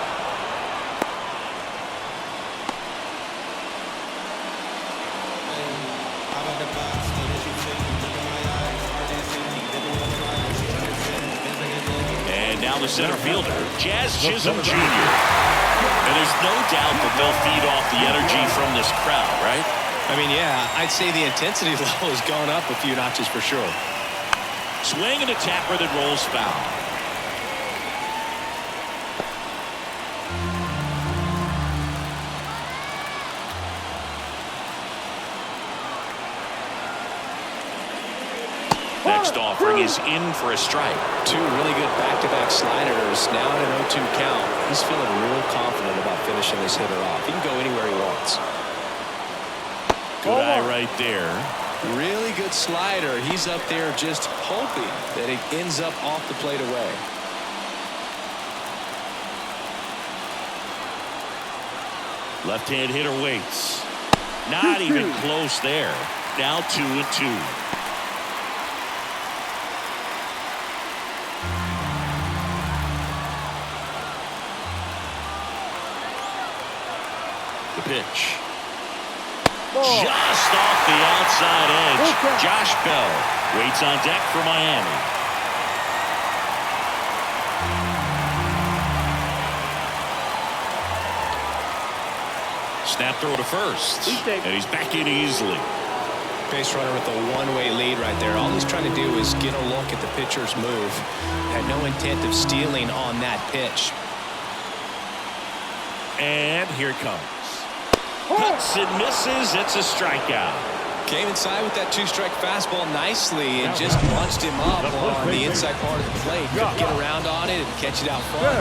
And now the center fielder, Jazz Chisholm Jr. And there's no doubt that they'll feed off the energy from this crowd, right? I mean, yeah, I'd say the intensity level has gone up a few notches for sure. Swing and a tapper that rolls foul. Next offering is in for a strike. Two really good back-to-back sliders. Now at an 0-2 count. He's feeling real confident about finishing this hitter off. He can go anywhere he wants. Good eye right there. Really good slider. He's up there just hoping that it ends up off the plate away. Left-hand hitter waits. Not even close there. Now 2-2. The pitch. Just off the outside edge. Josh Bell waits on deck for Miami. Snap throw to first. And he's back in easily. Base runner with a one-way lead right there. All he's trying to do is get a look at the pitcher's move. Had no intent of stealing on that pitch. And here it comes. Cuts and misses. It's a strikeout. Came inside with that two-strike fastball nicely and just launched him up on the inside part of the plate. Couldn't get around on it and catch it out front.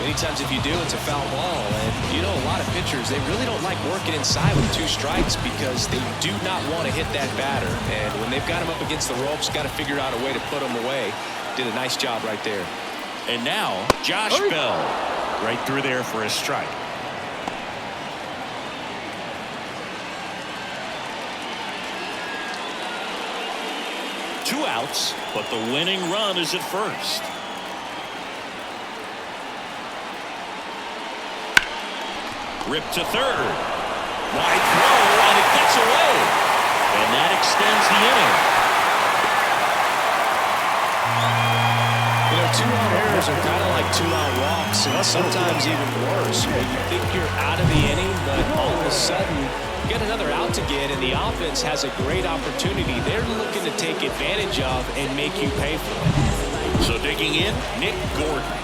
Many times if you do, it's a foul ball. And you know, a lot of pitchers, they really don't like working inside with two strikes because they do not want to hit that batter. And when they've got him up against the ropes, got to figure out a way to put him away. Did a nice job right there. And now, Josh Bell right through there for a strike. Two outs, but the winning run is at first. Ripped to third. Wide throw, and it gets away. And that extends the inning. You know, two-out errors are kind of like two-out walks, and sometimes even worse. You think you're out of the inning, but all of a sudden, you get another out to get, and the offense has a great opportunity. They're looking to take advantage of and make you pay for it. So digging in, Nick Gordon.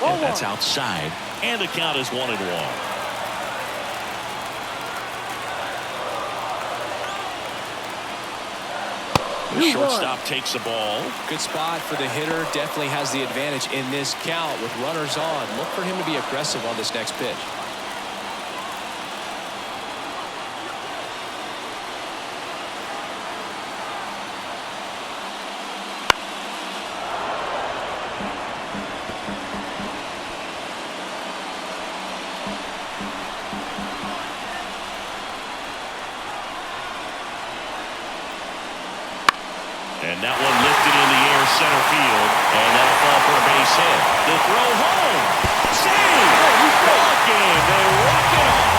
And that's outside, and the count is 1-1. The shortstop takes the ball. Good spot for the hitter. Definitely has the advantage in this count with runners on. Look for him to be aggressive on this next pitch. And that one lifted in the air center field, and that'll fall for a base hit. The throw home. Save! Ball game. They walk it off.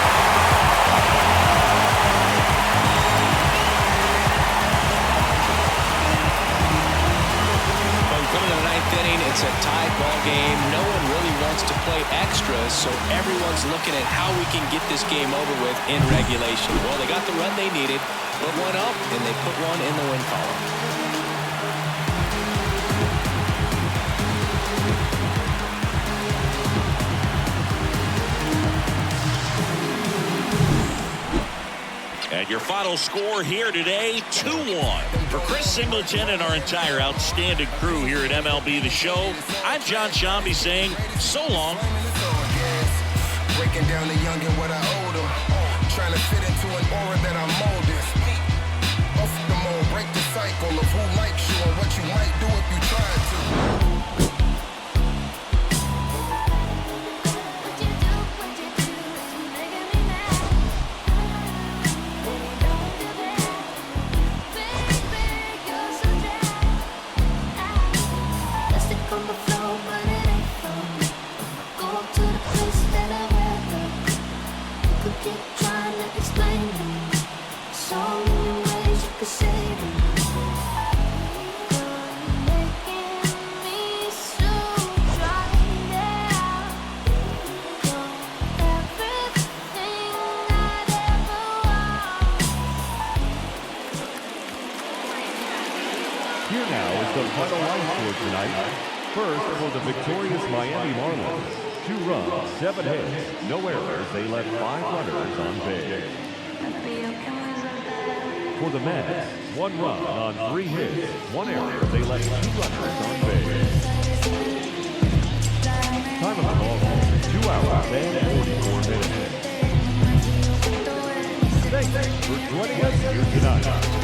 Coming to the ninth inning, it's a tied ball game. No one really wants to play extras, so everyone's looking at how we can get this game over with in regulation. Well, they got the run they needed, put one up, and they put one in the win column. And your final score here today, 2-1. For Chris Singleton and our entire outstanding crew here at MLB The Show, I'm John Sciambi saying so long. Breaking down the young and what I owe them. Trying to fit into an aura that I'm molded. Off the mold, break the cycle of who likes you and what you might do if you tried to. Here now is the final line score tonight. First, for the victorious Miami Marlins. 2 runs, 7 hits, no errors. They left 5 runners on base. For the Mets, 1 run on 3 hits, 1 error. They left 2 runners on base. Time of the ball game, 2 hours and 44 minutes. Thanks for joining us here tonight.